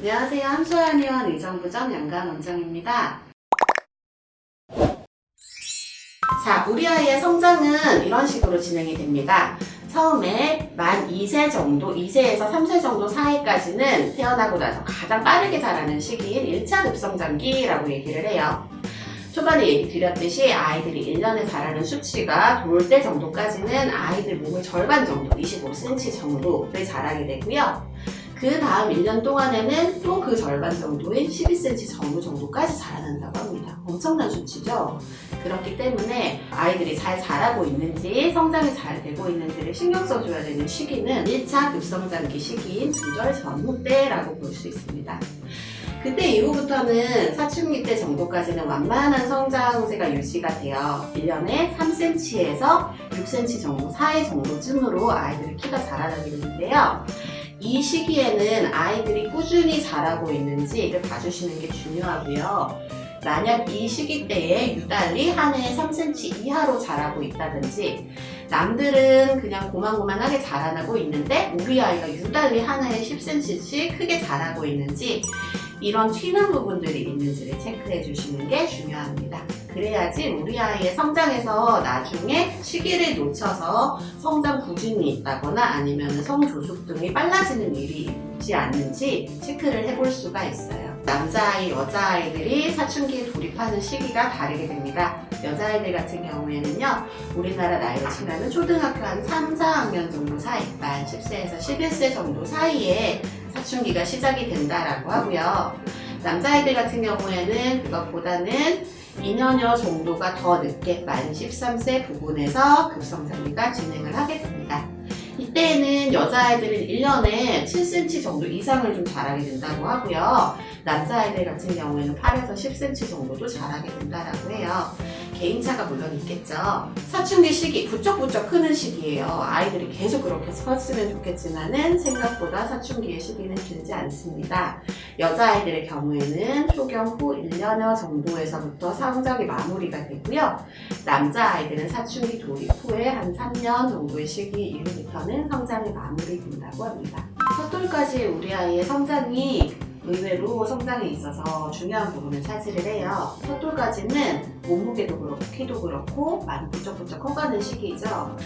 안녕하세요. 함소한의원 의정부점 양간원장입니다. 자, 우리 아이의 성장은 이런 식으로 진행이 됩니다. 처음에 만 2세 정도, 2세에서 3세 정도 사이까지는 태어나고 나서 가장 빠르게 자라는 시기인 1차 급성장기라고 얘기를 해요. 초반에 얘기 드렸듯이 아이들이 1년에 자라는 수치가 돌 때 정도까지는 아이들 몸의 절반 정도, 25cm 정도를 자라게 되고요. 그 다음 1년 동안에는 또 그 절반 정도인 12cm 정도까지 자라난다고 합니다. 엄청난 수치죠? 그렇기 때문에 아이들이 잘 자라고 있는지, 성장이 잘 되고 있는지를 신경 써줘야 되는 시기는 1차 급성장기 시기인 2절 전후 때라고 볼 수 있습니다. 그때 이후부터는 사춘기 때 정도까지는 완만한 성장세가 유지가 돼요. 1년에 3cm에서 6cm 정도 사이 정도쯤으로 아이들의 키가 자라나게 되는데요. 이 시기에는 아이들이 꾸준히 자라고 있는지를 봐주시는 게 중요하고요. 만약 이 시기 때에 유달리 한 해에 3cm 이하로 자라고 있다든지, 남들은 그냥 고만고만하게 자라나고 있는데 우리 아이가 유달리 한 해에 10cm씩 크게 자라고 있는지, 이런 튀는 부분들이 있는지를 체크해 주시는 게 중요합니다. 그래야지 우리 아이의 성장에서 나중에 시기를 놓쳐서 성장 부진이 있다거나 아니면 성조숙 등이 빨라지는 일이 있지 않는지 체크를 해볼 수가 있어요. 남자아이, 여자아이들이 사춘기에 돌입하는 시기가 다르게 됩니다. 여자아이들 같은 경우에는요, 우리나라 나이로 치면 초등학교 한 3, 4학년 정도 사이, 만 10세에서 11세 정도 사이에 사춘기가 시작이 된다라고 하고요. 남자아이들 같은 경우에는 그것보다는 2년여 정도가 더 늦게 만 13세 부근에서 급성장기가 진행을 하게 됩니다. 이때에는 여자아이들은 1년에 7cm 정도 이상을 좀 자라게 된다고 하고요. 남자아이들 같은 경우에는 8에서 10cm 정도도 자라게 된다고 해요. 개인차가 물론 있겠죠. 사춘기 시기, 부쩍부쩍 크는 시기예요. 아이들이 계속 그렇게 컸으면 좋겠지만은 생각보다 사춘기의 시기는 길지 않습니다. 여자아이들의 경우에는 초경 후 1년여 정도에서부터 성장이 마무리가 되고요. 남자아이들은 사춘기 돌입 후에 한 3년 정도의 시기 이후부터는 성장이 마무리된다고 합니다. 첫 돌까지 우리 아이의 성장이 의외로 성장에 있어서 중요한 부분을 차지를 해요. 첫 돌까지는 몸무게도 그렇고 키도 그렇고 많이 부쩍부쩍 커가는 시기죠.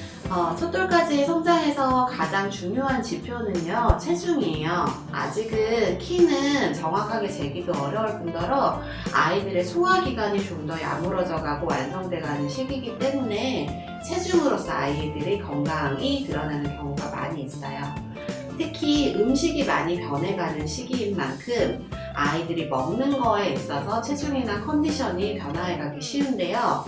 첫 돌까지 성장에서 가장 중요한 지표는요, 체중이에요. 아직은 키는 정확하게 재기도 어려울 뿐더러 아이들의 소화기관이 좀 더 야무러져 가고 완성돼 가는 시기이기 때문에 체중으로서 아이들의 건강이 드러나는 경우가 많이 있어요. 특히 음식이 많이 변해가는 시기인 만큼 아이들이 먹는 거에 있어서 체중이나 컨디션이 변화해가기 쉬운데요.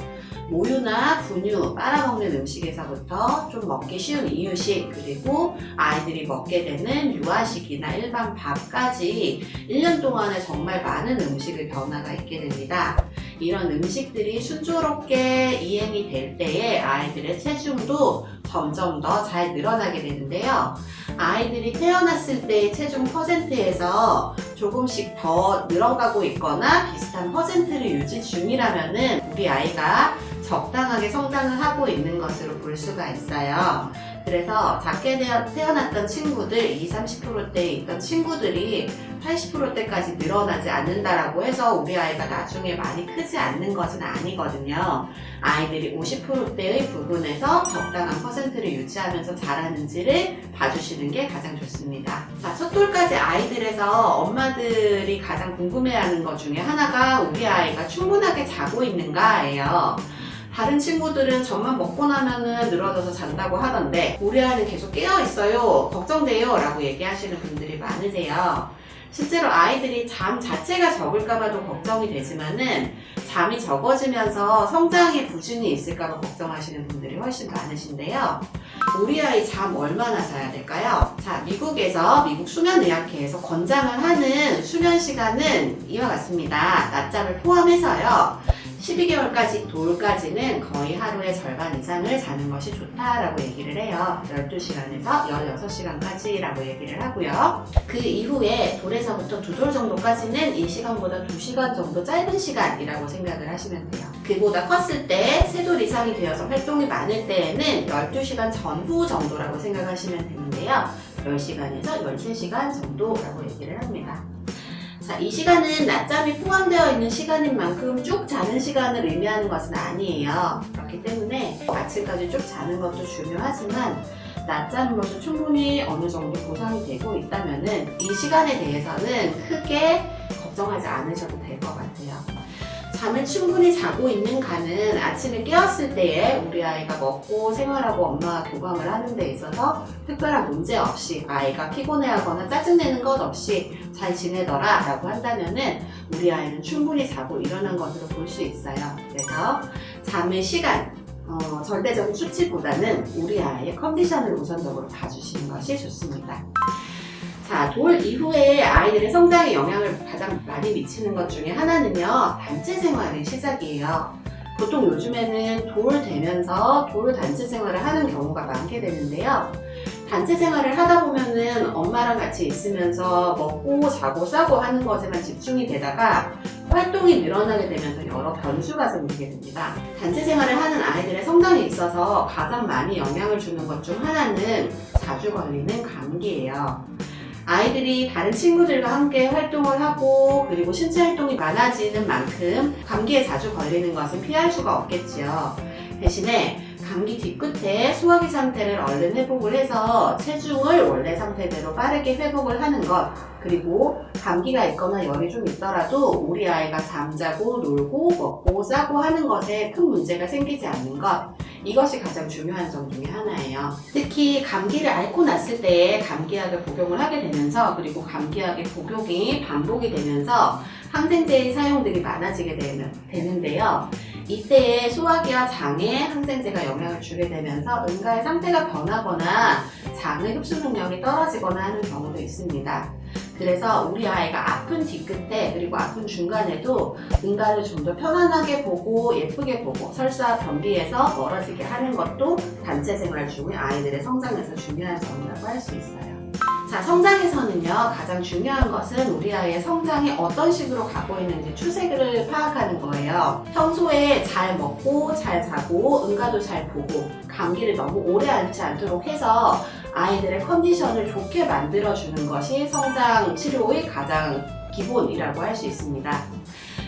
모유나 분유, 빨아먹는 음식에서부터 좀 먹기 쉬운 이유식, 그리고 아이들이 먹게 되는 유아식이나 일반 밥까지 1년 동안에 정말 많은 음식의 변화가 있게 됩니다. 이런 음식들이 순조롭게 이행이 될 때에 아이들의 체중도 점점 더 잘 늘어나게 되는데요. 아이들이 태어났을 때의 체중 퍼센트에서 조금씩 더 늘어가고 있거나 비슷한 퍼센트를 유지 중이라면은 우리 아이가 적당하게 성장을 하고 있는 것으로 볼 수가 있어요. 그래서 작게 태어났던 친구들, 20-30%대에 있던 친구들이 80%대까지 늘어나지 않는다라고 해서 우리 아이가 나중에 많이 크지 않는 것은 아니거든요. 아이들이 50%대의 부분에서 적당한 퍼센트를 유지하면서 자라는지를 봐주시는 게 가장 좋습니다. 자, 첫 돌까지 아이들에서 엄마들이 가장 궁금해하는 것 중에 하나가 우리 아이가 충분하게 자고 있는가예요. 다른 친구들은 젖만 먹고 나면은 늘어져서 잔다고 하던데 우리 아이는 계속 깨어있어요, 걱정돼요 라고 얘기하시는 분들이 많으세요. 실제로 아이들이 잠 자체가 적을까봐도 걱정이 되지만은 잠이 적어지면서 성장에 부진이 있을까봐 걱정하시는 분들이 훨씬 많으신데요. 우리 아이 잠 얼마나 자야 될까요? 자, 미국 수면의학회에서 권장을 하는 수면 시간은 이와 같습니다. 낮잠을 포함해서요. 12개월까지 돌까지는 거의 하루의 절반 이상을 자는 것이 좋다라고 얘기를 해요. 12시간에서 16시간까지라고 얘기를 하고요. 그 이후에 돌에서부터 2돌 정도까지는 이 시간보다 2시간 정도 짧은 시간이라고 생각을 하시면 돼요. 그보다 컸을 때 3돌 이상이 되어서 활동이 많을 때에는 12시간 전후 정도라고 생각하시면 되는데요. 10시간에서 13시간 정도라고 얘기를 합니다. 자, 이 시간은 낮잠이 포함되어 있는 시간인 만큼 쭉 자는 시간을 의미하는 것은 아니에요. 그렇기 때문에 아침까지 쭉 자는 것도 중요하지만 낮잠으로서 충분히 어느 정도 보상이 되고 있다면은 이 시간에 대해서는 크게 걱정하지 않으셔도 될 것 같아요. 잠을 충분히 자고 있는 간은 아침에 깨었을 때에 우리 아이가 먹고 생활하고 엄마와 교감을 하는 데 있어서 특별한 문제 없이 아이가 피곤해하거나 짜증내는 것 없이 잘 지내더라 라고 한다면은 우리 아이는 충분히 자고 일어난 것으로 볼 수 있어요. 그래서 잠의 시간, 절대적인 수치보다는 우리 아이의 컨디션을 우선적으로 봐주시는 것이 좋습니다. 자, 돌 이후에 아이들의 성장에 영향을 가장 많이 미치는 것 중에 하나는요, 단체 생활의 시작이에요. 보통 요즘에는 돌 되면서 돌 단체 생활을 하는 경우가 많게 되는데요. 단체 생활을 하다 보면은 엄마랑 같이 있으면서 먹고 자고 싸고 하는 것에만 집중이 되다가 활동이 늘어나게 되면서 여러 변수가 생기게 됩니다. 단체 생활을 하는 아이들의 성장에 있어서 가장 많이 영향을 주는 것 중 하나는 자주 걸리는 감기예요. 아이들이 다른 친구들과 함께 활동을 하고 그리고 신체 활동이 많아지는 만큼 감기에 자주 걸리는 것은 피할 수가 없겠지요. 대신에 감기 뒤끝에 소화기 상태를 얼른 회복을 해서 체중을 원래 상태대로 빠르게 회복을 하는 것, 그리고 감기가 있거나 열이 좀 있더라도 우리 아이가 잠자고 놀고 먹고 싸고 하는 것에 큰 문제가 생기지 않는 것, 이것이 가장 중요한 점 중에 하나예요. 특히 감기를 앓고 났을 때 감기약을 복용을 하게 되면서 그리고 감기약의 복용이 반복이 되면서 항생제의 사용 등이 많아지게 되는데요. 이때에 소화기와 장에 항생제가 영향을 주게 되면서 응가의 상태가 변하거나 장의 흡수 능력이 떨어지거나 하는 경우도 있습니다. 그래서 우리 아이가 아픈 뒤끝에 그리고 아픈 중간에도 응가를 좀 더 편안하게 보고 예쁘게 보고 설사 변비에서 멀어지게 하는 것도 단체 생활 중에 아이들의 성장에서 중요한 점이라고 할 수 있어요. 자, 성장에서는요, 가장 중요한 것은 우리 아이의 성장이 어떤 식으로 가고 있는지 추세를 파악하는 거예요. 평소에 잘 먹고 잘 자고 응가도 잘 보고 감기를 너무 오래 앓지 않도록 해서 아이들의 컨디션을 좋게 만들어주는 것이 성장 치료의 가장 기본이라고 할 수 있습니다.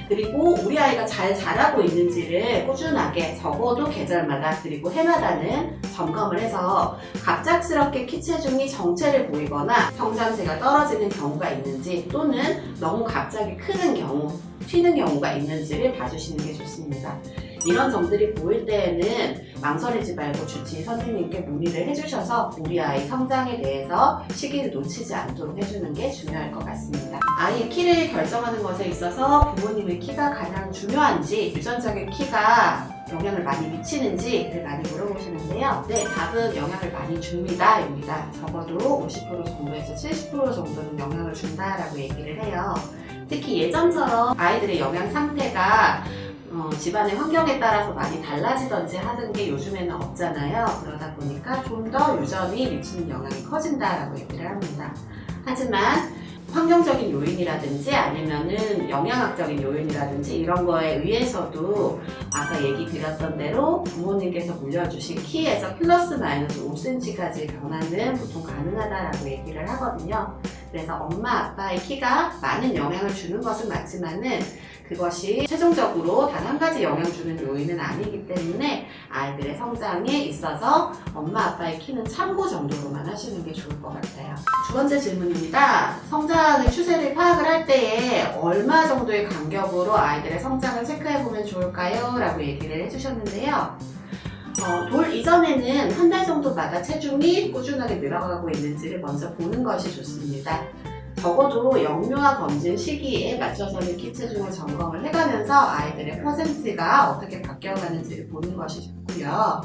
그리고 우리 아이가 잘 자라고 있는지를 꾸준하게 적어도 계절마다 그리고 해마다는 점검을 해서 갑작스럽게 키 체중이 정체를 보이거나 성장세가 떨어지는 경우가 있는지 또는 너무 갑자기 크는 경우, 튀는 경우가 있는지를 봐주시는 게 좋습니다. 이런 점들이 보일 때에는 망설이지 말고 주치의 선생님께 문의를 해주셔서 우리 아이 성장에 대해서 시기를 놓치지 않도록 해주는 게 중요할 것 같습니다. 아이의 키를 결정하는 것에 있어서 부모님의 키가 가장 중요한지, 유전적인 키가 영향을 많이 미치는지를 많이 물어보시는데요. 네, 답은 영향을 많이 줍니다. 입니다. 적어도 50% 정도에서 70% 정도는 영향을 준다라고 얘기를 해요. 특히 예전처럼 아이들의 영양 상태가 집안의 환경에 따라서 많이 달라지던지 하는 게 요즘에는 없잖아요. 그러다 보니까 좀 더 유전이 미치는 영향이 커진다라고 얘기를 합니다. 하지만 환경적인 요인이라든지 아니면은 영양학적인 요인이라든지 이런 거에 의해서도 아까 얘기 드렸던 대로 부모님께서 물려주신 키에서 플러스 마이너스 5cm까지 변화는 보통 가능하다라고 얘기를 하거든요. 그래서 엄마 아빠의 키가 많은 영향을 주는 것은 맞지만은 그것이 최종적으로 단 한 가지 영향 주는 요인은 아니기 때문에 아이들의 성장에 있어서 엄마 아빠의 키는 참고 정도로만 하시는 게 좋을 것 같아요. 두 번째 질문입니다. 성장의 추세를 파악을 할 때에 얼마 정도의 간격으로 아이들의 성장을 체크해보면 좋을까요? 라고 얘기를 해주셨는데요. 돌 이전에는 한 달 정도마다 체중이 꾸준하게 늘어가고 있는지를 먼저 보는 것이 좋습니다. 적어도 영유아 검진 시기에 맞춰서는 키 체중을 점검을 해가면서 아이들의 퍼센트가 어떻게 바뀌어가는지를 보는 것이 좋고요.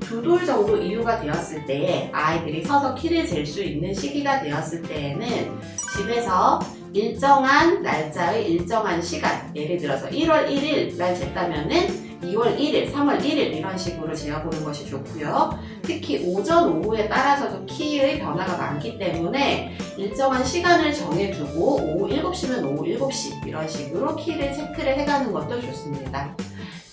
2돌 정도 이후가 되었을 때 아이들이 서서 키를 잴 수 있는 시기가 되었을 때에는 집에서 일정한 날짜의 일정한 시간, 예를 들어서 1월 1일 날 쟀다면은 2월 1일, 3월 1일 이런 식으로 재어보는 것이 좋고요. 특히 오전, 오후에 따라서도 키의 변화가 많기 때문에 일정한 시간을 정해두고 오후 7시면 오후 7시 이런 식으로 키를 체크를 해가는 것도 좋습니다.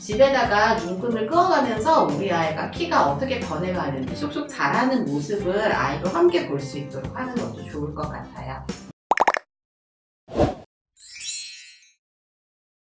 집에다가 눈금을 그어가면서 우리 아이가 키가 어떻게 변해가는지 쑥쑥 자라는 모습을 아이도 함께 볼 수 있도록 하는 것도 좋을 것 같아요.